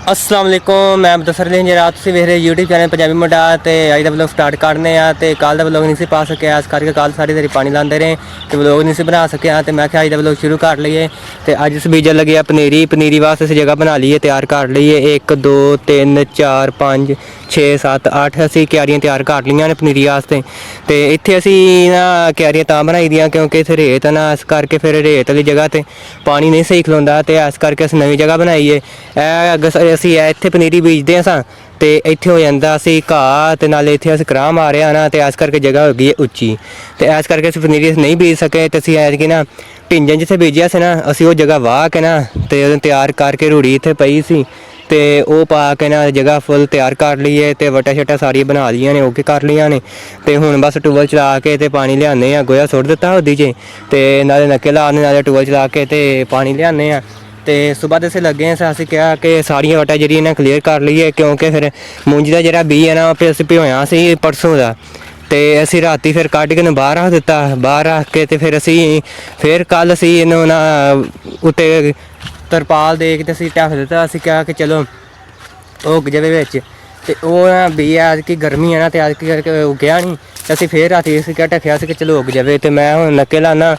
अस्सलाम वालेकुम। मैं मुदस्सर अली हंजरा, तुसीं वेख रहे यूट्यूब चैनल पंजाबी मुंडा। तो अज का व्लॉग स्टार्ट करने तो कल का व्लॉग नहीं सी पा सके, इस करके कल सारी देरी पानी लाते रहे तो व्लॉग नहीं सी बना सके। तो मैं अज का व्लॉग शुरू कर लीए। तो अज अस बीजन लगे पनीरी वास्ते अस जगह बना लीए, तैयार कर लीए। 1 2 3 4 5 6 7 8 असी क्यारियां तैयार कर लिया ने पनीरी वास्ते। तो इत्थे असी ना क्यारियां तां बनाई दियां क्योंकि इत्थे रेत ना, इस करके फिर रेत वाली जगह ते पानी नहीं सही खलोंदा। तो इस करके अस नवीं जगह बनाई है। ਅਸੀਂ ਇੱਥੇ ਪਨੀਰੀ ਬੀਜਦੇ ਸਾਂ ਤੇ ਇੱਥੇ ਹੋ ਜਾਂਦਾ ਅਸੀਂ ਘਾਹ ਤੇ ਨਾਲੇ ਇੱਥੇ ਅਸੀਂ ਕਰਾਹ ਮਾਰਿਆ ਨਾ, ਤੇ ਇਸ ਕਰਕੇ ਜਗ੍ਹਾ ਹੋ ਗਈ ਹੈ ਉੱਚੀ। ਤੇ ਇਸ ਕਰਕੇ ਅਸੀਂ ਪਨੀਰੀ ਨਹੀਂ ਬੀਜ ਸਕੇ। ਤੇ ਅਸੀਂ ਐਤਕੀ ਨਾ ਢਿੰਜਣ ਜਿੱਥੇ ਬੀਜਿਆ ਸੀ ਨਾ, ਅਸੀਂ ਉਹ ਜਗ੍ਹਾ ਵਾਹ ਕੇ ਨਾ ਤੇ ਉਹਨੂੰ ਤਿਆਰ ਕਰਕੇ ਰੂੜੀ ਇੱਥੇ ਪਈ ਸੀ ਤੇ ਉਹ ਪਾ ਕੇ ਨਾ ਜਗ੍ਹਾ ਫੁੱਲ ਤਿਆਰ ਕਰ ਲਈ ਹੈ। ਤੇ ਵਟਾ ਛਟਾ ਸਾਰੀਆਂ ਬਣਾ ਲਈਆਂ ਨੇ, ਓਕੇ ਕਰ ਲਈਆਂ ਨੇ। ਤੇ ਹੁਣ ਬਸ ਟੂਬਲ ਚਲਾ ਕੇ ਤੇ ਪਾਣੀ ਲਿਆਉਂਦੇ ਆ। ਗੋਹਾ ਸੁੱਟ ਦਿੱਤਾ ਉਹਦੀ 'ਚ ਤੇ ਨਾਲੇ ਨੱਕੇ ਲਾਉਣੇ, ਨਾਲੇ ਟੂਬਲ ਚਲਾ ਕੇ ਤੇ ਪਾਣੀ ਲਿਆਉਂਦੇ ਆ। तो सुबह तो अस लगे हैं, अस क्या कि सारिया वटा जी क्लीयर कर लीए क्योंकि फिर मूंजी का जोड़ा बी है ना फिर अस भिगोया से परसों का। तो असी राती फिर कढ़ के बाहर रख दिता, बाहर रख के तो फिर असी फिर कल असी इनू ना उत्ते तरपाल दे के असी ढक दिता। असी क्या कि चलो उग जाए बिच। तो वह ना बी अजकी गर्मी है ना, तो अजकी करके उगया नहीं। तो असी फिर राती अस क्या ढकया कि चलो उग जाए। तो मैं हूँ नक्के लाना,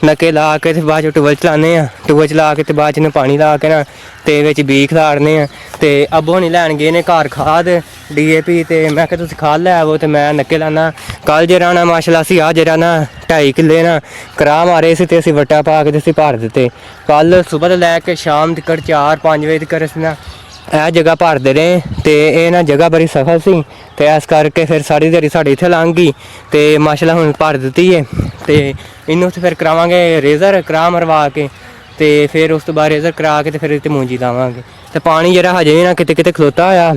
नक्के ला के तो बाद टूबल चलाने, टूबल चला के बाद पानी ला के ना तो बी खिलारने। तो अबो नहीं लैन गए ने घर खाद DAP। तो मैं तुम खाद लै आवो। तो मैं नक्के लाना कल जरा ना माशाअल्लाह असी आ जरा ना 2.5 किले ना करा मारे से, असी वट्टा पा के असी भर दिते। कल सुबह तो लैके शाम तक 4-5 बजे तक अस ना यह जगह भरते रहे। तो यह ना जगह बड़ी सफल सी। तो इस करके फिर सारी दिहाड़ी साढ़े इत्थे लंघ गई। तो माशाअल्लाह हुण भर दी है। तो इनू फिर करावांगे रेजर करा मरवा के, तो फिर उस तो बाद रेजर करा के तो फिर इत्ते मूंजी लावांगे। तो पानी जरा हजे भी ना किते किते खलोता होया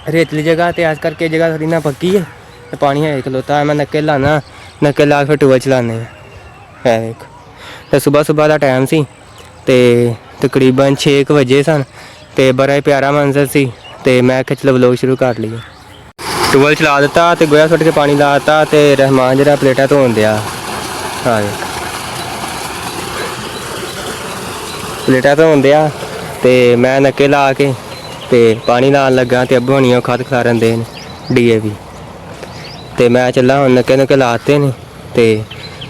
रेतली जगह। तो इस करके जगह थोड़ी ना पक्की है, तो पानी हजे खलोता है। मैं नक्के लाना, नक्के ला फिर टूबल चलाने है देख। तो सुबह सुबह का टाइम सी, तो तकरीबन 6 बजे सन। तो बड़ा ही प्यारा मंजर सी। तो मैं आख्या चलो व्लॉग शुरू कर लीए। टूबल चला दिता तो गोया सुट के पानी ला दिता। तो रहमान जरा प्लेटा धोन दिया, हाँ प्लेटा धोन दिया। तो मैं नक्के ला के तो पानी लान लगा। तो अब्बू होनी खाद खिलारन दे DAP। तो मैं चला हम नक्के नुक्के लाते ने। तो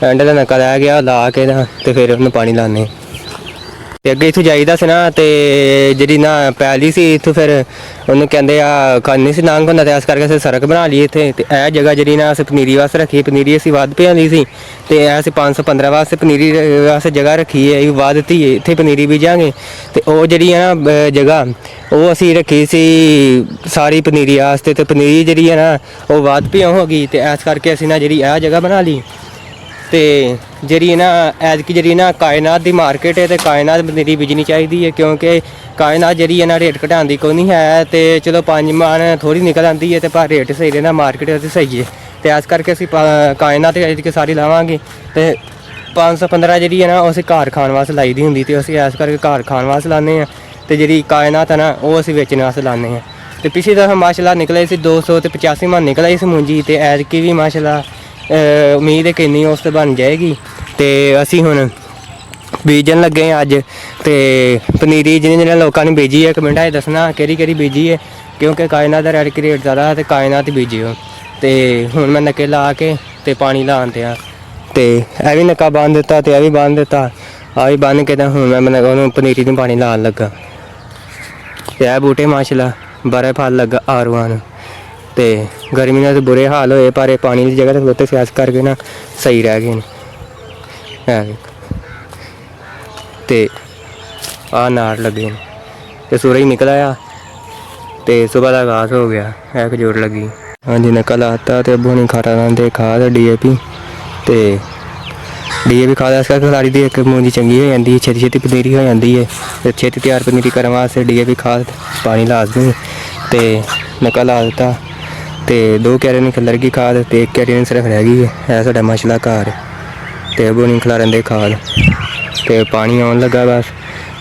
एंड का नक्का लै गया ला के ना, तो फिर उन्हें पानी लाने। तो अगे इतों जाईदा से ना, तो जी ना पैली सी इतों फिर उन्होंने कहते आ खानी से नांग होंगे। तो इस करके अस सड़क बना ली इतने। तो यह जगह जी ना अस पनीरी वास्ते रखी, पनीरी असी वध भजाली सी। तो अस 515 वास्ते पनीरी वास्ते जगह रखी है, वध दी इतने पनीरी बीजांगे। तो वह जी है ना जगह वो असी रखी सी सारी पनीरी वास्ते। तो पनीरी जी है ना वो वध भजाऊ हो गई। तो इस करके असी ना जी यह जगह बना ली। तो जी ना ऐतकी जी ना कायनात की मार्केट है, तो कायनात पनीरी बीजनी चाहिए है क्योंकि कायनात जी है ना रेट घटाने की कोई नहीं है। तो चलो 5 मन थोड़ी निकल आती है, तो पर रेट सही रहना मार्केट सही है। तो इस करके असी कायनात ऐतकी सारी लावांगे। तो 515 जी है ना उस घर खाण वास्ते लाई दी होंगी। तो असी इस करके घर खाण वास्ते लाने। तो जी कायनात है ना वो असी बेचने वास्ते लाने। तो पिछली दफा माशाअल्लाह निकले 285 मन निकल सी मूंजी। तो ऐतकी भी माशाअल्लाह उम्मीद है कि नहीं उस बन जाएगी। तो असी हुण बीजन लगे हैं अज। तो पनीरी जिन्हें लोगों ने बीजी है कमेंट आए दसना कि बीजी है, क्योंकि कायनात का रेट ज़्यादा है। तो कायनात बीजियो। तो हुण मैं नक्के ला के तो पानी लान दिया। तो यह भी नक्का बन दिता, तो यह भी बन दिता, आ भी बन के। तो हुण मैं पनीरी में पानी लान लगा। तो यह बूटे माशाअल्लाह बड़ा फल लगा आरुआन। तो गर्मी में तो बुरे हाल होए, पर पानी की जगह खलोते सियास करके ना सही रह गए हैं। तो आ नार लगे हैं। तो सूरज निकल आया, तो सुबह का आगाज हो गया है, खजूर लगी। हाँ जी नक्का लाता। तो अबू नहीं खारा लाते खाद DAP। तो DAP खाद इस करके खिलाड़ी दी एक मूंजी चंगी हो जाती है, छेती छेती पनीरी हो जाती है। तो छेती तैयार पनीरी करने वास्ते DAP खाद पानी लाजमी। तो नक्का ला दिता। तो 2 क्यारे ने खिलर गई खाद, तो 1 क्यारी ने सिर्फ रह गई है साडा माशाअल्लाह घर। तो अबू नहीं खिलारन दे खाद। तो पानी आने लगा बस।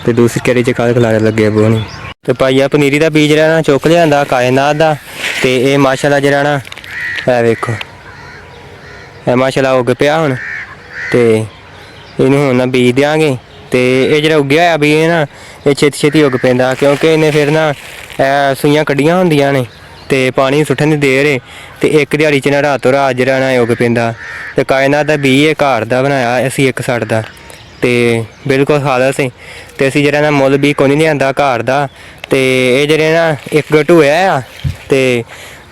तो दूसरी क्यारी च खाद खिलारन लगे अबू नहीं। तो भाईया पनीरी का बीज रहा ना चुक लिया कायनात का। तो ये माशाअल्लाह जरा ना है वेखो है माशाअल्लाह उग पिया हुण। तो इनू हुण बीज देंगे। तो ये जो उगया होया भी ना ਇਹ ਛੇਤੀ ਛੇਤੀ ਉੱਗ ਪੈਂਦਾ, ਕਿਉਂਕਿ ਇਹਨੇ ਫਿਰ ਨਾ ਸੂਈਆਂ ਕੱਢੀਆਂ ਹੁੰਦੀਆਂ ਨੇ ਤੇ ਪਾਣੀ ਸੁੱਟਣ ਦੀ ਦੇਰ ਏ ਤੇ ਇੱਕ ਦਿਹਾੜੀ 'ਚ ਨਾ ਰਾਤੋਂ ਰਾਤ ਜਿਹੜਾ ਨਾ ਉੱਗ ਪੈਂਦਾ। ਤੇ ਕਾਇਨਾਤ ਦਾ ਬੀਜ ਇਹ ਘਰ ਦਾ ਬਣਾਇਆ ਅਸੀਂ ਇੱਕ ਸੜ ਦਾ, ਤੇ ਬਿਲਕੁਲ ਖਾਲਸ ਸੀ। ਤੇ ਅਸੀਂ ਜਿਹੜਾ ਨਾ ਮੁੱਲ ਵੀ ਕੋਈ ਨਹੀਂ ਲਿਆਂਦਾ ਘਰ ਦਾ। ਤੇ ਇਹ ਜਿਹੜੇ ਨਾ ਇੱਕ ਗਟੂ ਹੋਇਆ ਆ ਤੇ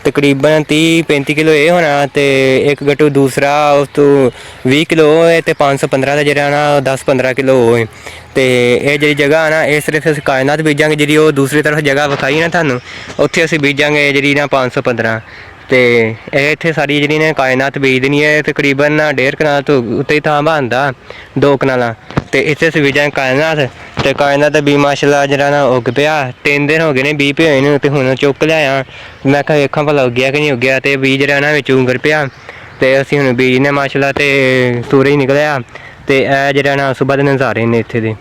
ਤਕਰੀਬਨ 30-35 ਕਿਲੋ ਇਹ ਹੋਣਾ, ਤੇ ਇੱਕ ਗਟੂ ਦੂਸਰਾ ਉਸ ਤੋਂ 20 ਕਿਲੋ ਹੋਏ, ਤੇ 515 ਦਾ ਜਿਹੜਾ ਨਾ 10-15 ਕਿਲੋ ਹੋਏ। ਤੇ ਇਹ ਜਿਹੜੀ ਜਗ੍ਹਾ ਨਾ ਇਹ ਸਿਰਫ ਅਸੀਂ ਕਾਇਨਾਤ ਬੀਜਾਂਗੇ, ਜਿਹੜੀ ਉਹ ਦੂਸਰੀ ਤਰਫ ਜਗ੍ਹਾ ਵਿਖਾਈ ਨਾ ਤੁਹਾਨੂੰ, ਉੱਥੇ ਅਸੀਂ ਬੀਜਾਂਗੇ ਜਿਹੜੀ ਨਾ 515। ਤੇ ਇਹ ਇੱਥੇ ਸਾਰੀ ਜਿਹੜੀ ਨੇ ਕਾਇਨਾਤ ਬੀਜ ਦੇਣੀ ਹੈ। ਤਕਰੀਬਨ 1.5 ਕਨਾਲ ਤੋਂ ਉੱਤੇ ਹੀ ਥਾਂ ਬਣਦਾ, 2 ਕਨਾਲਾਂ, ਤੇ ਇੱਥੇ ਅਸੀਂ ਬੀਜਾਂਗੇ ਕਾਇਨਾਤ। ਤੇ ਕਾਇਨਾਤ ਦਾ ਬੀਜ ਮਾਸ਼ਾਅੱਲਾ ਜਿਹੜਾ ਨਾ ਉੱਗ ਪਿਆ। 3 ਦਿਨ ਹੋ ਗਏ ਨੇ ਬੀਜ ਪਏ ਨੂੰ, ਤੇ ਹੁਣ ਚੁੱਕ ਲਿਆਇਆ। ਮੈਂ ਕਿਹਾ ਵੇਖਾਂ ਭਲਾ ਉੱਗਿਆ ਕਿ ਨਹੀਂ ਉੱਗਿਆ, ਤੇ ਬੀਜ ਜਿਹੜਾ ਨਾ ਵਿੱਚ ਉਂਗਰ ਪਿਆ। ਤੇ ਅਸੀਂ ਹੁਣ ਬੀਜ ਨੇ ਮਾਸ਼ਾਅੱਲਾ, ਤੇ ਸੂਰਜ ਨਿਕਲਿਆ। ਤੇ ਇਹ ਜਿਹੜਾ ਨਾ ਸੁਬਹ ਦੇ ਨਜ਼ਾਰੇ ਨੇ ਇੱਥੇ ਦੇ,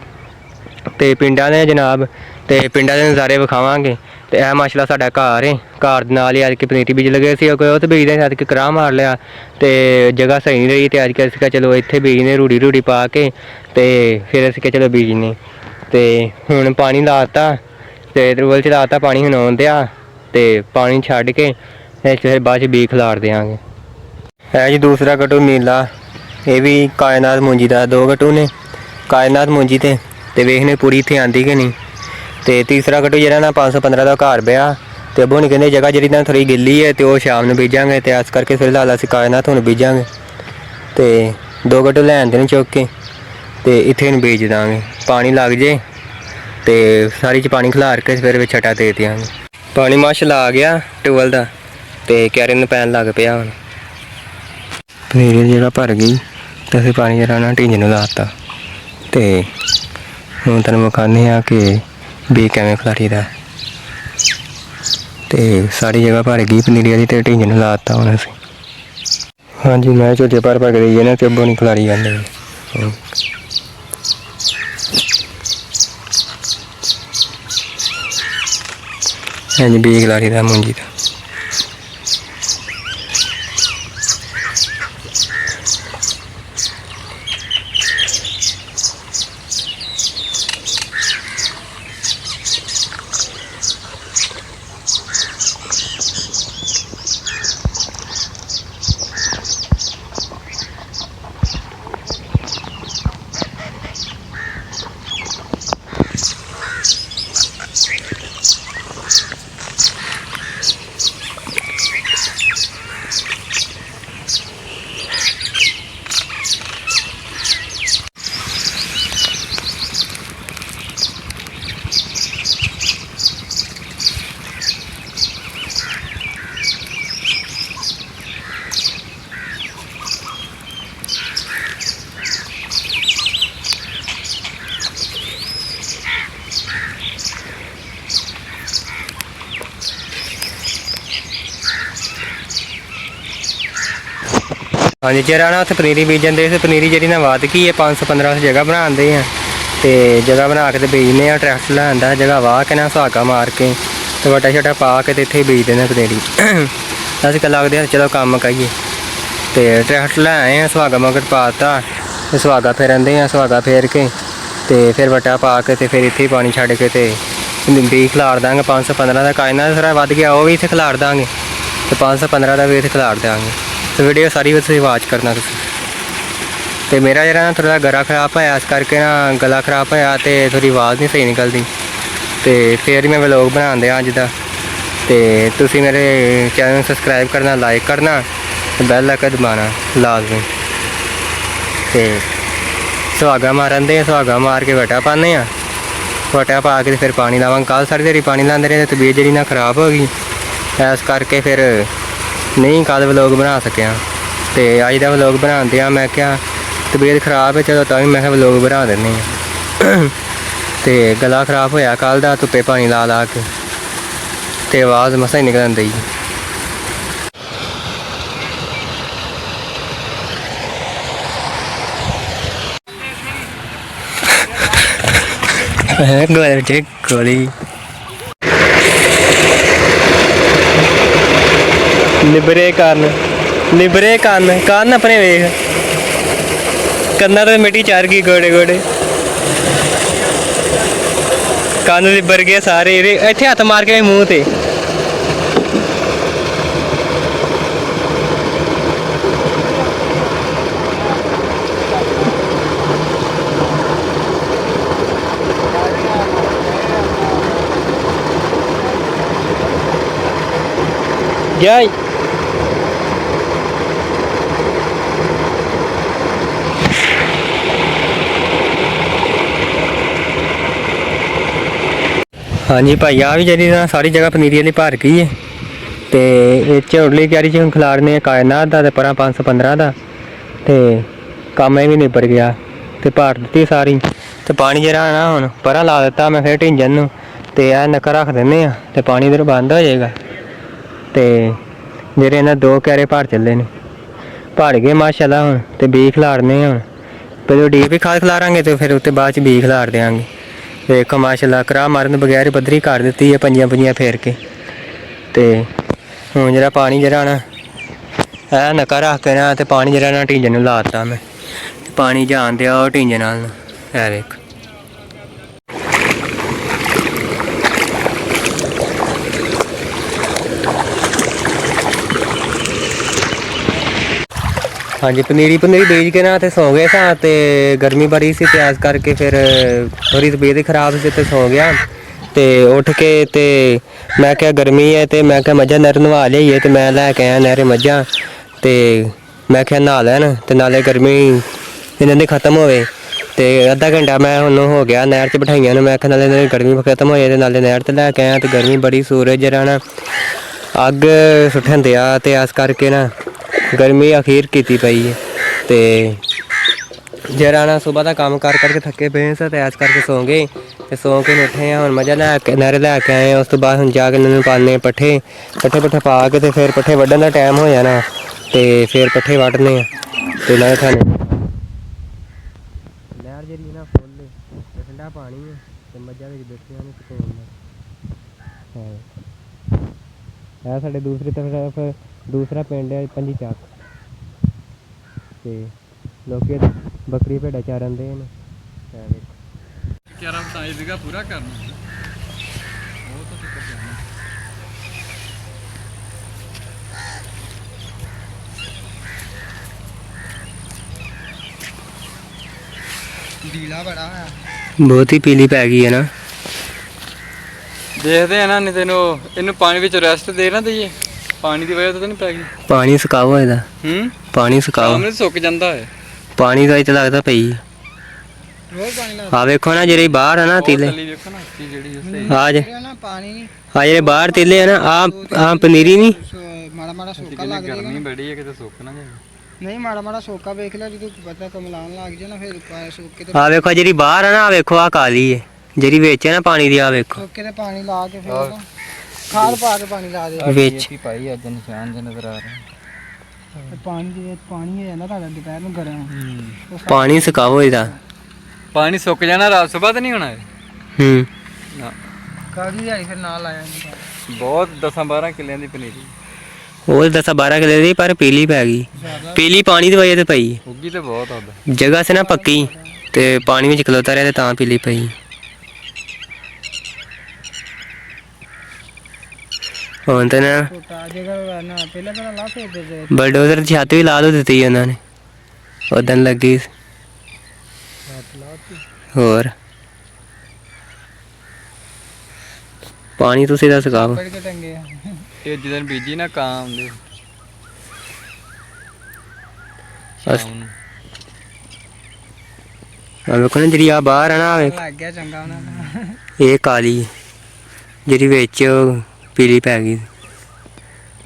ਤੇ ਪਿੰਡਾਂ ਦੇ ਜਨਾਬ, ਤੇ ਪਿੰਡਾਂ ਦੇ ਨਜ਼ਾਰੇ ਵਿਖਾਵਾਂਗੇ। ਤੇ ਇਹ ਮਾਸ਼ਾਅੱਲਾ ਸਾਡਾ ਘਰ ਹੈ, ਘਰ ਦੇ ਨਾਲ ਹੀ ਅੱਜ ਪਨੀਰੀ ਬੀਜ ਲੱਗੇ ਸੀ, ਉਹ ਤੇ ਬੀਜਦੇ ਅੱਜ ਕਰਾਹ ਮਾਰ ਲਿਆ ਤੇ ਜਗ੍ਹਾ ਸਹੀ ਨਹੀਂ ਰਹੀ। ਤੇ ਅੱਜ ਕੱਲ੍ਹ ਅਸੀਂ ਕਿਹਾ ਚਲੋ ਇੱਥੇ ਬੀਜਨੇ ਰੂੜੀ ਪਾ ਕੇ, ਤੇ ਫਿਰ ਅਸੀਂ ਕਿਹਾ ਚਲੋ ਬੀਜਨੇ। ਤੇ ਹੁਣ ਪਾਣੀ ਲਾਤਾ, ਤੇ ਟਿਊਬਵੈੱਲ 'ਚ ਲਾਤਾ ਪਾਣੀ, ਹੁਣ ਆਉਣ ਦਿਆ। ਤੇ ਪਾਣੀ ਛੱਡ ਕੇ ਫਿਰ ਬਾਅਦ 'ਚ ਬੀਜ ਖਿਲਾਰ ਦਿਆਂਗੇ। ਇਹ ਜੀ ਦੂਸਰਾ ਗਟੂ ਨੀਲਾ, ਇਹ ਵੀ ਕਾਇਨਾਤ ਮੂੰਜੀ ਦਾ। 2 ਗਟੂ ਨੇ ਕਾਇਨਾਤ ਮੂੰਜੀ ਤੇ ਵੇਖਨੇ ਪੂਰੀ ਇੱਥੇ ਆਂਦੀ ਕਿ ਨਹੀਂ। ਤੇ ਤੀਸਰਾ ਗਟੂ ਜਿਹੜਾ ਨਾ 515 ਦਾ ਘਰ ਪਿਆ। ਤੇ ਅੱਬੂ ਨਹੀਂ ਕਹਿੰਦੇ ਜਗ੍ਹਾ ਜਿਹੜੀ ਨਾ ਥੋੜ੍ਹੀ ਗਿੱਲੀ ਹੈ, ਤੇ ਉਹ ਸ਼ਾਮ ਨੂੰ ਬੀਜਾਂਗੇ। ਤੇ ਇਸ ਕਰਕੇ ਫਿਲਹਾਲ ਅਸੀਂ ਕਾਇਨਾਤ ਹੁਣ ਬੀਜਾਂਗੇ। ਤੇ 2 ਗਟੂ ਲੈ ਆਂਦੇ ਨੇ ਚੁੱਕ ਕੇ, ਤੇ ਇੱਥੇ ਨੂੰ ਬੀਜ ਦਾਂਗੇ। ਪਾਣੀ ਲੱਗ ਜੇ ਤੇ ਸਾਰੀ 'ਚ ਪਾਣੀ ਖਿਲਾਰ ਕੇ ਫਿਰ ਵਿੱਚ ਛਟਾ ਦੇ ਦਿਆਂਗੇ। ਪਾਣੀ ਮਾਸ਼ਾਅੱਲਾ ਆ ਗਿਆ ਟਿਊਬਵੈੱਲ ਦਾ, ਤੇ ਕਿਆਰੇ ਨੂੰ ਪੈਣ ਲੱਗ ਪਿਆ। ਹੁਣ ਪਨੀਰੀ ਜਿਹੜਾ ਭਰ ਗਈ, ਤੇ ਅਸੀਂ ਪਾਣੀ ਜਿਹੜਾ ਨਾ ਢਿੰਜ ਨੂੰ ਲਾਤਾ। ਤੇ ਹੁਣ ਤੁਹਾਨੂੰ ਵਿਖਾਉਂਦੇ ਹਾਂ ਕਿ ਬੀਜ ਕਿਵੇਂ ਖਿਲਾਰੀਦਾ। ਤੇ ਸਾਰੀ ਜਗ੍ਹਾ ਭਰ ਗਈ ਪਨੀਰੀ ਵਾਲੀ, ਤੇ ਢਿੰਜ ਨੂੰ ਲਾਤਾ ਹੁਣ ਅਸੀਂ। ਹਾਂਜੀ ਮੈਂ ਝੋਟੇ ਭਰ ਕੇ ਦੇਈਏ ਨਾ, ਤੇ ਅੱਬੋਂ ਨਹੀਂ ਖਿਲਾਰੀ ਜਾਂਦੇ। ਹਾਂਜੀ ਬੀਜ ਖਿਲਾਰੀਦਾ ਮੂੰਜੀ ਦਾ। ਹਾਂਜੀ ਜਿਹੜਾ ਨਾ ਉੱਥੇ ਪਨੀਰੀ ਬੀਜਣ ਦੇ, ਪਨੀਰੀ ਜਿਹੜੀ ਨਾ ਵੱਧ ਗਈ ਹੈ। 515 ਜਗ੍ਹਾ ਬਣਾਉਂਦੇ ਆ, ਤੇ ਜਗ੍ਹਾ ਬਣਾ ਕੇ ਤੇ ਬੀਜਨੇ ਆ। ਟਰੈਕਟਰ ਲਿਆਂਦਾ, ਜਗ੍ਹਾ ਵਾਹ ਕੇ ਨਾ ਸੁਹਾਗਾ ਮਾਰ ਕੇ, ਤੇ ਵੱਟਾ ਛੱਟਾ ਪਾ ਕੇ, ਤੇ ਇੱਥੇ ਬੀਜ ਦਿੰਦੇ ਪਨੀਰੀ। ਅਸੀਂ ਕੱਲ ਲੱਗਦੇ ਹਾਂ ਚਲੋ ਕੰਮ ਕਰੀਏ। ਤੇ ਟਰੈਕਟਰ ਲੈ ਆਏ ਆ, ਸੁਹਾਗਾ ਮਗਰ ਪਾ ਦਿੱਤਾ, ਤੇ ਸੁਹਾਗਾ ਫੇਰਦੇ ਆ। ਸੁਹਾਗਾ ਫੇਰ ਕੇ ਤੇ ਫਿਰ ਵੱਟਾ ਪਾ ਕੇ, ਤੇ ਫਿਰ ਇੱਥੇ ਪਾਣੀ ਛੱਡ ਕੇ ਤੇ ਬੀਜ ਖਿਲਾਰ ਦਾਂਗੇ। 515 ਦਾ ਕਾਇਨਾਤ ਸਾਰਾ ਵੱਧ ਗਿਆ, ਉਹ ਵੀ ਇੱਥੇ ਖਿਲਾਰ ਦਾਂਗੇ। ਤੇ 515 ਦਾ ਵੀ ਇੱਥੇ ਖਿਲਾਰ ਦਿਆਂਗੇ। ਤੇ ਵੀਡੀਓ ਸਾਰੀ ਤੁਸੀਂ ਵਾਚ ਕਰਨਾ ਤੁਸੀਂ। ਤੇ ਮੇਰਾ ਜਿਹੜਾ ਨਾ ਥੋੜ੍ਹਾ ਗਲਾ ਖਰਾਬ ਹੋਇਆ, ਇਸ ਕਰਕੇ ਨਾ ਗਲਾ ਖਰਾਬ ਹੋਇਆ, ਤੇ ਥੋੜ੍ਹੀ ਆਵਾਜ਼ ਨਹੀਂ ਸਹੀ ਨਿਕਲਦੀ। ਤੇ ਫਿਰ ਮੈਂ ਵਲੋਗ ਬਣਾਉਂਦੇ ਅੱਜ ਦਾ। ਤੇ ਤੁਸੀਂ ਮੇਰੇ ਚੈਨਲ ਨੂੰ ਸਬਸਕ੍ਰਾਈਬ ਕਰਨਾ, ਲਾਈਕ ਕਰਨਾ, ਤੇ ਬੈਲ ਆਈਕਨ ਦਬਾਉਣਾ ਲਾਜ਼ਮੀ। ਤੇ ਸੁਹਾਗਾ ਮਾਰਨ ਦੇ, ਸੁਹਾਗਾ ਮਾਰ ਕੇ ਵੱਟਾ ਪਾਉਂਦੇ ਹਾਂ। ਵੱਟਾ ਪਾ ਕੇ ਫਿਰ ਪਾਣੀ ਲਾਵਾਂਗੇ। ਕੱਲ੍ਹ ਸਾਰੀ ਦਿਹਾੜੀ ਪਾਣੀ ਲਾਉਂਦੇ ਰਹੇ, ਤੇ ਤਬੀਅਤ ਜਿਹੜੀ ਨਾ ਖਰਾਬ ਹੋ ਗਈ, ਇਸ ਕਰਕੇ ਫਿਰ ਨਹੀਂ ਕੱਲ੍ਹ ਵਲੋਗ ਬਣਾ ਸਕਿਆ। ਤੇ ਅੱਜ ਦਾ ਵਲੋਗ ਬਣਾਉਂਦੇ ਆ। ਮੈਂ ਕਿਹਾ ਤਬੀਅਤ ਖਰਾਬ ਹੈ, ਚਲੋ ਤਾਂ ਵੀ ਮੈਂ ਕਿਹਾ ਵਲੋਗ ਬਣਾ ਦਿੰਦੇ ਹਾਂ। ਤੇ ਗਲਾ ਖਰਾਬ ਹੋਇਆ ਕੱਲ੍ਹ ਦਾ, ਧੁੱਪੇ ਪਾਣੀ ਲਾ ਲਾ ਕੇ, ਤੇ ਆਵਾਜ਼ ਮਸਾਂ ਹੀ ਨਿਕਲਣ ਦਈ। ਗੋਲੀ ਨਿਬਰੇ ਕੰਨ ਆਪਣੇ ਵੇਖ, ਕੰਨਾਂ ਤੇ ਮਿੱਟੀ ਚਾਰ ਗਈ ਗੋਡੇ ਗੋਡੇ। ਕੰਨ ਲਿਬਰ ਗਏ ਸਾਰੇ ਇਹਦੇ ਇੱਥੇ ਹੱਥ ਮਾਰ ਕੇ ਮੂੰਹ ਤੇ ਜਾਈ ਹਾਂਜੀ ਭਾਈ ਆ ਵੀ ਜਿਹੜੀ ਨਾ ਸਾਰੀ ਜਗ੍ਹਾ ਪਨੀਰੀ ਵਾਲੀ ਭਰ ਗਈ ਹੈ ਤੇ ਇਹ ਚ ਉਰਲੀ ਕਿਆਰੀ ਚ ਹੁਣ ਖਿਲਾਰਨੇ ਆ ਕਾਇਨਾਤ ਦਾ ਤੇ ਪਰਾਂ 515 ਦਾ ਤੇ ਕੰਮ ਇਹ ਵੀ ਨਿਬੜ ਗਿਆ ਤੇ ਭਰ ਦਿੱਤੀ ਸਾਰੀ ਤੇ ਪਾਣੀ ਜਿਹੜਾ ਨਾ ਹੁਣ ਪਰਾਂ ਲਾ ਦਿੱਤਾ ਮੈਂ ਫਿਰ ਢਿੰਜਣ ਨੂੰ ਤੇ ਇਹ ਨੱਕਾ ਰੱਖ ਦਿੰਦੇ ਆ ਤੇ ਪਾਣੀ ਇਧਰ ਬੰਦ ਹੋ ਜਾਏਗਾ ਤੇ ਜਿਹੜੇ ਇਹਨਾਂ 2 ਕਿਆਰੇ ਭਰ ਚੱਲੇ ਨੇ ਭਰ ਗਏ ਮਾਸ਼ਾਅੱਲਾ ਹੁਣ ਤੇ ਬੀਜ ਖਿਲਾਰਨੇ ਹੁਣ ਪਹਿਲਾਂ ਡੀਪੀ ਖਾਦ ਖਿਲਾਰਾਂਗੇ ਤੇ ਫਿਰ ਉੱਤੇ ਬਾਅਦ ਚ ਬੀਜ ਖਿਲਾਰ ਦਿਆਂਗੇ ਵੇਖੋ ਮਾਸ਼ਾਅੱਲਾ ਕਰਾ ਮਾਰਨ ਬਗੈਰ ਹੀ ਪੱਧਰੀ ਕਰ ਦਿੱਤੀ ਹੈ ਪੰਜੀਆਂ ਫੇਰ ਕੇ ਤੇ ਹੁਣ ਜਿਹੜਾ ਪਾਣੀ ਜਿਹੜਾ ਨਾ ਇਹ ਨੱਕਾ ਰੱਖ ਕੇ ਨਾ ਤੇ ਪਾਣੀ ਜਿਹੜਾ ਨਾ ਢਿੰਜਣ ਨੂੰ ਲਾ ਦਿੱਤਾ ਮੈਂ ਪਾਣੀ ਜਾਣ ਦਿਆ ਉਹ ਢਿੰਜਣ ਨਾਲ ਇਹ ਵੇਖ ਹਾਂਜੀ ਪਨੀਰੀ ਬੀਜ ਕੇ ਨਾ ਤੇ ਸੌ ਗਏ ਸਾਂ ਤੇ ਗਰਮੀ ਬੜੀ ਸੀ ਤੇ ਇਸ ਕਰਕੇ ਫਿਰ ਥੋੜੀ ਤਬੀਅਤ ਖਰਾਬ ਸੀ ਤੇ ਸੌ ਗਿਆ ਤੇ ਉੱਠ ਕੇ ਤੇ ਮੈਂ ਕਿਹਾ ਗਰਮੀ ਹੈ ਤੇ ਮੈਂ ਕਿਹਾ ਮੱਝਾਂ ਨਹਿਰ ਨਵਾ ਲਈਏ ਤੇ ਮੈਂ ਲੈ ਕੇ ਆਇਆ ਨਹਿਰੇ ਮੱਝਾਂ ਤੇ ਮੈਂ ਕਿਹਾ ਨਹਾ ਲੈਣ ਤੇ ਨਾਲੇ ਗਰਮੀ ਇਹਨਾਂ ਦੀ ਖਤਮ ਹੋਵੇ ਤੇ ਅੱਧਾ ਘੰਟਾ ਮੈਂ ਹੁਣ ਹੋ ਗਿਆ ਨਹਿਰ 'ਚ ਬਿਠਾਈਆਂ ਨੂੰ ਮੈਂ ਕਿਹਾ ਨਾਲੇ ਇਹਨਾਂ ਦੀ ਗਰਮੀ ਖਤਮ ਹੋ ਜਾਏ ਤੇ ਨਾਲੇ ਨਹਿਰ 'ਤੇ ਲੈ ਕੇ ਆਇਆ ਤੇ ਗਰਮੀ ਬੜੀ ਸੂਰਜ ਜਿਹੜਾ ਨਾ ਅੱਗ ਸੁੱਟਣ ਦਿਆ ਤੇ ਇਸ ਕਰਕੇ ਨਾ ਗਰਮੀ ਅਖੀਰ ਕੀਤੀ ਪਈ ਹੈ ਤੇ ਜਿਹੜਾ ਨਾ ਸਵੇਰ ਦਾ ਕੰਮ ਕਰਕੇ ਥੱਕੇ ਪਏ ਸਾਂ ਤੇ ਇਸ ਕਰਕੇ ਸੌਂ ਗਏ ਤੇ ਸੌਂ ਕੇ ਉੱਠੇ ਆ ਹੁਣ ਮੱਝਾਂ ਲੈ ਕੇ ਨਹਿਰ ਲੈ ਕੇ ਆਏ ਉਸ ਤੋਂ ਬਾਅਦ ਹੁਣ ਜਾ ਕੇ ਇਹਨਾਂ ਨੂੰ ਪਾਲਣੇ ਪੱਠੇ ਪਾ ਕੇ ਤੇ ਫਿਰ ਪੱਠੇ ਵੱਢਣ ਦਾ ਟਾਈਮ ਹੋ ਜਾਣਾ ਤੇ ਫਿਰ ਪੱਠੇ ਵੱਢਨੇ ਆ ਤੇ ਨਾਲੇ ਖਾਣੇ ਨਹਿਰ ਜਿਹੜੀ ਨਾ ਫੁੱਲ ਤੇ ਠੰਡਾ ਪਾਣੀ ਹੈ ਤੇ ਮੱਝਾਂ ਵਿੱਚ ਬੈਠੀਆਂ ਨੇ ਸਕੂਨ ਨਾਲ ਇਹ ਸਾਡੇ ਦੂਸਰੀ ਤਰਫ ਦੂਸਰਾ ਪਿੰਡ ਹੈ ਪੰਜੀ ਚੱਕ ਤੇ ਲੋਕੀ ਬੱਕਰੀ ਭੇਡਾਂ ਚਾਰਨ ਦੇ ਨੇ ਕਿਆਰਾ ਬਤਾਈ ਸੀਗਾ ਪੂਰਾ ਕਰਨਾ ਉਹ ਤਾਂ ਫਿਕਰ ਜਾਣਾ ਢੀਲਾ ਬੜਾ ਆ ਬਹੁਤ ਹੀ ਪੀਲੀ ਪੈ ਗਈ ਹੈ ਨਾ ਦੇਖਦੇ ਆ ਨਾ ਨਹੀਂ ਤੈਨੂੰ ਇਹਨੂੰ ਪਾਣੀ ਵਿੱਚ ਰੈਸਟ ਦੇ ਨਾ ਦਈਏ ਪਾਣੀ ਦੀ ਵਜ੍ਹਾ ਤੋਂ ਤਾਂ ਨਹੀਂ ਪੈ ਗਈ ਪਾਣੀ ਸੁਕਾਓ ਇਹਦਾ ਪਾਣੀ ਸੁਕਾਓ ਸਾਹਮਣੇ ਸੁੱਕ ਜਾਂਦਾ ਹੈ ਪਾਣੀ ਦਾ ਇੱਥੇ ਲੱਗਦਾ ਪਈ ਰੋਜ਼ ਪਾਣੀ ਲਾ ਆ ਵੇਖੋ ਨਾ ਜਿਹੜੇ ਬਾਹਰ ਆ ਨਾ ਤੀਲੇ ਵੇਖੋ ਨਾ ਜਿਹੜੀ ਆ ਜੇ ਨਾ ਪਾਣੀ ਨਹੀਂ ਆ ਜਿਹੜੇ ਬਾਹਰ ਤੀਲੇ ਆ ਨਾ ਆ ਪਨੀਰੀ ਨਹੀਂ ਮਾੜਾ ਸੋਕਾ ਲੱਗ ਜਾਏਗਾ ਗਰਮੀ ਬੜੀ ਹੈ ਕਿਤੇ ਸੁੱਕ ਨਾ ਜਾਏ ਨਹੀਂ ਮਾੜਾ ਸੋਕਾ ਵੇਖ ਲੈ ਜਦੋਂ ਪਤਾ ਕਮਲਾਨ ਲੱਗ ਜਾਏ ਨਾ ਫਿਰ ਸੋਕੇ ਤੇ ਆ ਵੇਖੋ ਜਿਹੜੀ ਬਾਹਰ ਆ ਨਾ ਆ ਵੇਖੋ ਆ ਕਾਲੀ ਹੈ ਜਿਹੜੀ ਵਿੱਚ ਹੈ ਨਾ ਪਾਣੀ ਦੀ ਆ ਵੇਖੋ ਸੋਕੇ ਤੇ ਪਾਣੀ ਲਾ ਕੇ ਫਿਰ ਖਾਦ ਪਾ ਕੇ ਪਾਣੀ ਲਾ ਦੇ ਵਿੱਚ ਭਾਈ ਅੱਜ ਨਿਸ਼ਾਨ ਜਿਹਾ ਨਜ਼ਰ ਆ ਰਿਹਾ ਪਾਣੀ ਦੇ ਵਿੱਚ ਪਾਣੀ ਹੋ ਜਾਂਦਾ ਤੁਹਾਡਾ ਦੁਪਹਿਰ ਨੂੰ ਗਰਮ ਪਾਣੀ ਸੁਕਾਓ ਇਹਦਾ ਪਾਣੀ ਸੁੱਕ ਜਾਣਾ ਰਾਤ ਸਵੇਰ ਤੇ ਨਹੀਂ ਹੋਣਾ ਨਾ ਕਾਦੀ ਦਿਹਾੜੀ ਫਿਰ ਨਾਲ ਆਇਆ ਬਹੁਤ 10-12 ਕਿੱਲਿਆਂ ਦੀ ਪਨੀਰੀ ਉਹ 10-12 ਕਿੱਲੇ ਦੀ ਪਰ ਪੀਲੀ ਪੈ ਗਈ ਪੀਲੀ ਪਾਣੀ ਦੀ ਵਜ੍ਹਾ ਤੇ ਪਈ ਉੱਗੀ ਤੇ ਬਹੁਤ ਆ ਜਗ੍ਹਾ ਸੀ ਨਾ ਪੱਕੀ ਤੇ ਪਾਣੀ ਵਿੱਚ ਖਲੋਤਾ ਰਿਹਾ ਤੇ ਤਾਂ ਪੀਲੀ ਪਈ ਹੁਣ ਤਾਂ ਨਾ ਬਲਡੋਜ਼ਰ ਦੀ ਛੱਤ ਵੀ ਲਾ ਦੋ ਦਿੱਤੀ ਉਹਨਾਂ ਨੇ ਉਦੋਂ ਲੱਗੀ ਹੋਰ ਪਾਣੀ ਤੁਸੀਂ ਦਾ ਸੁਕਾਓ ਇਹ ਜਦੋਂ ਬੀਜੀ ਨਾ ਕਾਂ ਆਉਂਦੇ ਆ ਵੇਖੋ ਨਾ ਜਿਹੜੀ ਆ ਬਾਹਰ ਆ ਨਾ ਲੱਗ ਗਿਆ ਚੰਗਾ ਉਹਨਾਂ ਦਾ ਇਹ ਕਾਲੀ ਜਿਹੜੀ ਵਿੱਚ ਪੀਲੀ ਪੈ ਗਈ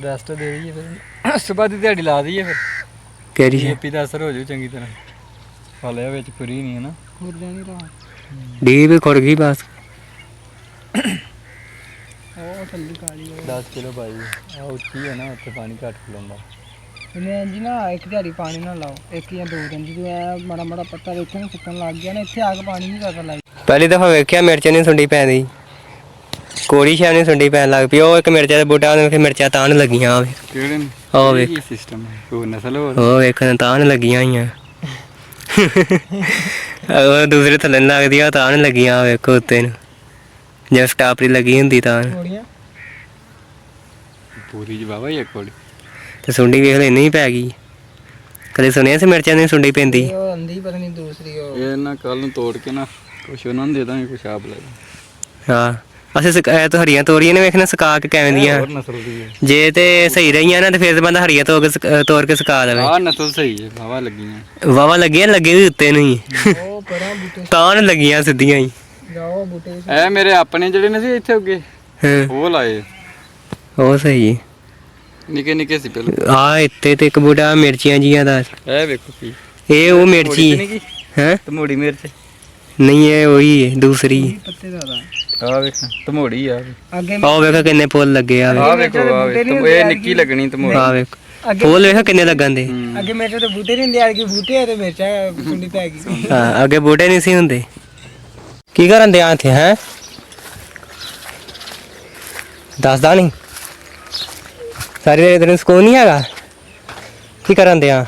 ਰੈਸਟ ਦੇ ਦਈਏ ਫਿਰ ਸਵੇਰ ਦੀ ਦਿਹਾੜੀ ਲਾ ਦਈਏ ਫਿਰ ਕਿਹੜੀ ਡੀਏਪੀ ਦਾ ਅਸਰ ਹੋ ਜਾਊ ਚੰਗੀ ਤਰ੍ਹਾਂ ਫਲਿਆ ਵਿੱਚ ਖੁਰੀ ਨਹੀਂ ਹੈ ਨਾ ਖੁਰ ਜਾਣੀ ਰਹਾ ਡੀਏਪੀ ਖੁਰ ਗਈ ਬਸ ਉਹ ਥੱਲੀ ਕਾਲੀ 10 ਕਿਲੋ ਪਾਈ ਆ ਉੱਚੀ ਹੈ ਨਾ ਉੱਥੇ ਪਾਣੀ ਘੱਟ ਖਲੋਂਦਾ ਇਹਨੇ ਜੀ ਨਾ ਇੱਕ ਦਿਹਾੜੀ ਪਾਣੀ ਨਾ ਲਾਓ ਇੱਕ ਜਾਂ ਦੋ ਦਿਨ ਜਦੋਂ ਐ ਮਾੜਾ ਪੱਤਾ ਵੇਖਿਆ ਨਾ ਸੁੱਕਣ ਲੱਗ ਗਿਆ ਨਾ ਇੱਥੇ ਆ ਕੇ ਪਾਣੀ ਨਹੀਂ ਕਰਦਾ ਲਾਈ ਪਹਿਲੀ ਦਫਾ ਵੇਖਿਆ ਮਿਰਚ ਨਹੀਂ ਸੁੰਡੀ ਪੈਂਦੀ ਕੋੜੀ ਸ਼ਾਮ ਨਹੀਂ ਸੁੰਡੀ ਪੈਣ ਲੱਗ ਪਈ ਉਹ ਇੱਕ ਮਿਰਚਾਂ ਦਾ ਬੂਟਾ ਉਹਨੇ ਮਿਰਚਾਂ ਤਾਂ ਨੂੰ ਲੱਗੀਆਂ ਆਵੇ ਕਿਹੜੇ ਨੇ ਉਹ ਵੇਖ ਕੀ ਸਿਸਟਮ ਹੈ ਕੋਈ ਨਸਲ ਹੋਰ ਉਹ ਵੇਖਣ ਤਾਂ ਨੂੰ ਲੱਗੀਆਂ ਹੋਈਆਂ ਉਹ ਦੂਸਰੇ ਥੱਲੇ ਲੱਗਦੀਆਂ ਤਾਂ ਨੂੰ ਲੱਗੀਆਂ ਵੇਖੋ ਉੱਤੇ ਨੂੰ ਜੇ ਸਟਾਪਰੀ ਲੱਗੀ ਹੁੰਦੀ ਤਾਂ ਥੋੜੀਆਂ ਪੂਰੀ ਜਵਾਵਾ ਹੀ ਇੱਕ ਕੋਲ ਤੇ ਸੁੰਡੀ ਵੇਖ ਲੈ ਇੰਨੀ ਪੈ ਗਈ। ਕਦੇ ਸੁਣਿਆ ਸੀ ਮਿਰਚਾਂ ਦੀ ਸੁੰਡੀ ਪੈਂਦੀ? ਉਹ ਆਂਦੀ ਪਤਾ ਨਹੀਂ ਦੂਸਰੀ ਉਹ ਇਹ ਨਾ ਕੱਲ ਨੂੰ ਤੋੜ ਕੇ ਨਾ ਕੁਛ ਉਹਨਾਂ ਨੂੰ ਦੇ ਦਾਂਗੇ, ਕੁਛ ਆਪ ਲੈ ਹਾਂ ਅਸੀਂ ਤਾਂ ਹਰੀਆਂ ਤੋਰੀਆਂ ਨੇ ਵੇਖਣਾ ਸੁਕਾ ਕੇ ਕਿਵੇਂ ਦੀਆਂ। ਹੋਰ ਨਸਲ ਦੀ ਹੈ। ਜੇ ਤੇ ਸਹੀ ਰਹੀਆਂ ਨਾ ਤੇ ਫਿਰ ਬੰਦਾ ਹਰੀਆਂ ਤੋੜ ਕੇ ਸੁਕਾ ਦੇਵੇ। ਆਹ ਨਸਲ ਸਹੀ ਹੈ, ਵਾਵਾ ਲੱਗੀਆਂ। ਵਾਵਾ ਲੱਗੀਆਂ, ਲੱਗੇ ਵੀ ਉੱਤੇ ਨੂੰ ਹੀ ਉਹ ਪਰਾਂ ਬੂਟੇ ਤਾਂ ਨ ਲੱਗੀਆਂ ਸਿੱਧੀਆਂ ਹੀ। ਜਾਓ ਬੂਟੇ ਇਹ ਮੇਰੇ ਆਪਣੇ ਜਿਹੜੇ ਨੇ ਸੀ ਇੱਥੇ ਅੱਗੇ ਹਾਂ ਉਹ ਲਾਏ, ਉਹ ਸਹੀ। ਨਿੱਕੇ ਨਿੱਕੇ ਸੀ ਪਹਿਲਾਂ। ਆ ਇੱਥੇ ਤੇ ਇੱਕ ਬੂਟਾ ਮਿਰਚੀਆਂ ਜੀਆਂ ਦਾ, ਇਹ ਵੇਖੋ ਕੀ ਇਹ ਉਹ ਮਿਰਚੀ ਹੈ। ਤਮੋੜੀ ਮਿਰਚ ਨਹੀਂ ਇਹ ਉਹੀ ਹੈ ਦੂਸਰੀ। ਪੱਤੇ ਜ਼ਿਆਦਾ ਆਹ ਵੇਖ ਤਮੋੜੀ ਆ ਅੱਗੇ ਆਹ ਵੇਖੋ ਕਿੰਨੇ ਫੁੱਲ ਲੱਗੇ ਆ। ਆਹ ਵੇਖੋ ਆਹ ਵੇਖੋ ਇਹ ਨਿੱਕੀ ਲੱਗਣੀ ਤਮੋੜੀ। ਆਹ ਵੇਖੋ ਫੁੱਲ ਵੇਖੋ ਕਿੰਨੇ ਲੱਗਣ ਦੇ। ਅੱਗੇ ਮੇਰੇ ਤੇ ਬੂਟੇ ਨਹੀਂ ਹੁੰਦੇ, ਅੜਕੇ ਬੂਟੇ ਆ ਤੇ ਮਿਰਚਾਂ ਸੁੰਡੀ ਪੈ ਗਈ। ਹਾਂ ਅੱਗੇ ਬੂਟੇ ਨਹੀਂ ਸੀ ਹੁੰਦੇ। ਕੀ ਕਰਨ ਦੇ ਆ ਇੱਥੇ ਹੈ? ਦੱਸਦਾ ਨਹੀਂ ਸਾਰੇ ਦਿਨ ਸਕੂਲ ਨਹੀਂ ਹੈਗਾ? ਕੀ ਕਰਨ ਦੇ ਆ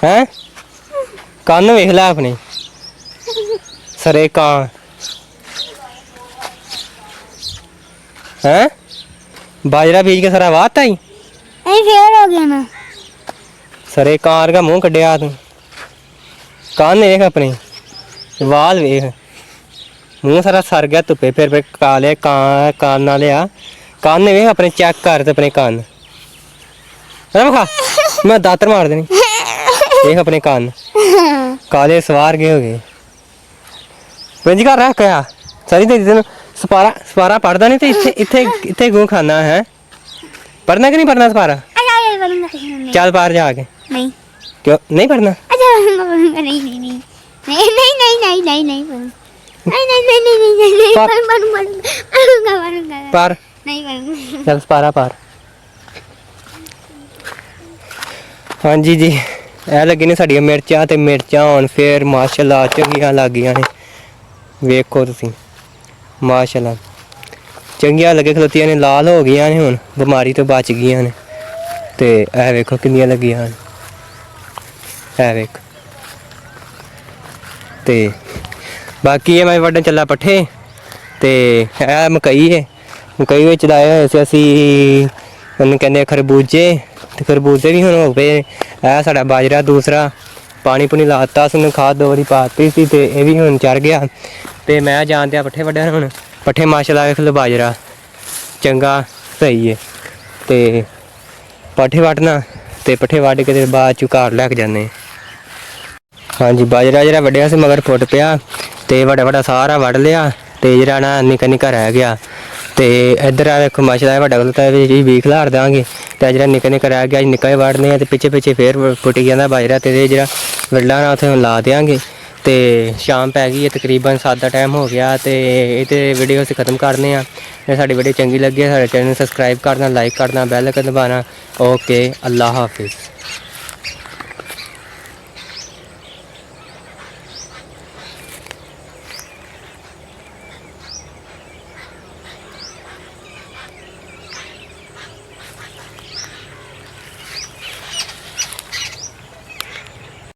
ਹੈ? ਕੰਨ ਵੇਖ ਲੈ ਆਪਣੇ ਸਰੇ ਕਾਂ ਹੈ। ਬਾਜਰਾ ਬੀਜ ਕੇ ਸਾਰਾ ਵਾਹਤਾ ਹੀ ਫੇਰ ਹੋ ਗਿਆ ਨਾ। ਸਰੇ ਕਾਂ ਵਰਗਾ ਮੂੰਹ ਕੱਢਿਆ ਤੂੰ। ਕੰਨ ਵੇਖ ਆਪਣੇ, ਵਾਲ ਵੇਖ, ਮੂੰਹ ਸਾਰਾ ਸਰ ਗਿਆ ਧੁੱਪੇ। ਫਿਰ ਕਾਲੇ ਕੰਨ ਲਿਆ। ਕੰਨ ਵੇਖ ਆਪਣੇ, ਚੈੱਕ ਕਰ ਤੇ ਆਪਣੇ ਕੰਨ। ਖਾ ਮੈਂ ਦਾਤਰ ਮਾਰ ਦੇਣੀ। ਵੇਖ ਆਪਣੇ ਕੰਨ ਕਾਲੇ ਸਵਾਰ ਗਏ ਹੋ ਗਏ। ਪੰਜ ਘਰ ਰੱਖ ਆ ਸਾਰੀ ਤੇ ਤੈਨੂੰ ਸਪਾਰਾ ਪੜਦਾ ਨਹੀਂ ਤੇ ਇੱਥੇ ਗੂੰ ਖਾਣਾ ਹੈ। ਪੜਨਾ ਕਿ ਨਹੀਂ ਪੜਨਾ ਸਪਾਰਾ? ਚੱਲ ਬਾਹਰ ਜਾ ਕੇ। ਨਹੀਂ ਕਿਉਂ ਨਹੀਂ ਪੜਨਾ? ਨਹੀਂ ਨਹੀਂ ਨਹੀਂ ਨਹੀਂ ਨਹੀਂ ਨਹੀਂ ਨਹੀਂ ਨਹੀਂ ਨਹੀਂ ਪਰ ਨਹੀਂ ਚੱਲ ਸਪਾਰਾ ਪਾਰ। ਹਾਂਜੀ ਜੀ ਇਹ ਲੱਗੀ ਨੇ ਸਾਡੀਆਂ ਮਿਰਚਾਂ ਤੇ ਮਿਰਚਾਂ ਹੁਣ ਫੇਰ ਮਾਸ਼ਾਅੱਲਾ ਚੰਗੀਆਂ ਲੱਗ ਗਈਆਂ ਨੇ। ਵੇਖੋ ਤੁਸੀਂ ਮਾਸ਼ਾਅੱਲਾ ਚੰਗੀਆਂ ਲੱਗੇ ਖਲੋਤੀਆਂ ਨੇ, ਲਾਲ ਹੋ ਗਈਆਂ ਨੇ, ਹੁਣ ਬਿਮਾਰੀ ਤੋਂ ਬਚ ਗਈਆਂ ਨੇ। ਤੇ ਇਹ ਵੇਖੋ ਕਿੰਨੀਆਂ ਲੱਗੀਆਂ ਹਨ। ਇਹ ਵੇਖ ਤੇ ਬਾਕੀ ਇਹ ਮੈਂ ਵੱਢਣ ਚੱਲਾ ਪੱਠੇ। ਤੇ ਇਹ ਮਕਈ ਹੈ, ਮਕਈ ਵਿੱਚ ਲਾਏ ਹੋਏ ਸੀ ਅਸੀਂ ਉਹਨੂੰ ਕਹਿੰਦੇ ਖਰਬੂਜੇ। ਤੇ ਖਰਬੂਜੇ ਵੀ ਹੁਣ ਹੋ ਪਏ। ਇਹ ਸਾਡਾ ਬਾਜਰਾ ਦੂਸਰਾ ਪਾਣੀ ਪੂਣੀ ਲਾਤਾ ਸੀ, ਉਹਨੂੰ ਖਾਦ 2 ਵਾਰੀ ਪਾਤੀ ਸੀ ਤੇ ਇਹ ਵੀ ਹੁਣ ਚੜ ਗਿਆ। ਤੇ ਮੈਂ ਜਾਣਦਿਆਂ ਪੱਠੇ ਵੱਢਣ। ਹੁਣ ਪੱਠੇ ਮਾਸ਼ਾਅੱਲਾ ਵੇਖ ਲਓ ਬਾਜਰਾ ਚੰਗਾ ਸਹੀ ਹੈ। ਤੇ ਪੱਠੇ ਵੱਢਣਾ ਤੇ ਪੱਠੇ ਵੱਢ ਕੇ ਤੇ ਬਾਅਦ ਚ ਘਰ ਲੈ ਕੇ ਜਾਂਦੇ। ਹਾਂਜੀ ਬਾਜਰਾ ਜਿਹੜਾ ਵੱਢਿਆ ਸੀ ਮਗਰ ਫੁੱਟ ਪਿਆ ਤੇ ਵੱਡਾ ਸਾਰਾ ਵੱਢ ਲਿਆ ਤੇ ਜਿਹੜਾ ਨਾ ਨਿੱਕਾ ਰਹਿ ਗਿਆ। ਤੇ ਇੱਧਰ ਆ ਵੇਖੋ ਮਾਸ਼ਾਅੱਲਾ ਵੱਡਾ ਕੋਲ ਤਾਂ ਵੀ ਖਿਲਾਰ ਦਾਂਗੇ। ਤੇ ਜਿਹੜਾ ਨਿੱਕਾ ਰਹਿ ਗਿਆ ਨਿੱਕਾ ਹੀ ਵੱਢਨੇ ਆ ਤੇ ਪਿੱਛੇ ਫੇਰ ਫੁੱਟ ਜਾਂਦਾ ਬਾਜਰਾ। ਤੇ ਜਿਹੜਾ ਵੱਡਾ ਨਾ ਉੱਥੇ ਹੁਣ ਲਾ ਦਿਆਂਗੇ। ਤੇ ਸ਼ਾਮ ਪੈ ਗਈ ਹੈ, ਤਕਰੀਬਨ 7 ਦਾ ਟਾਈਮ ਹੋ ਗਿਆ। ਤੇ ਇਹ ਤੇ ਵੀਡੀਓ ਅਸੀਂ ਖਤਮ ਕਰਨੇ ਆ। ਜੇ ਸਾਡੀ ਵੀਡੀਓ ਚੰਗੀ ਲੱਗੀ ਸਾਡੇ ਚੈਨਲ ਨੂੰ ਸਬਸਕ੍ਰਾਈਬ ਕਰਨਾ, ਲਾਈਕ ਕਰਨਾ, ਬੈਲ ਆਈਕਨ ਦਬਾਉਣਾ। ਓਕੇ ਅੱਲਾ ਹਾਫਿਜ਼।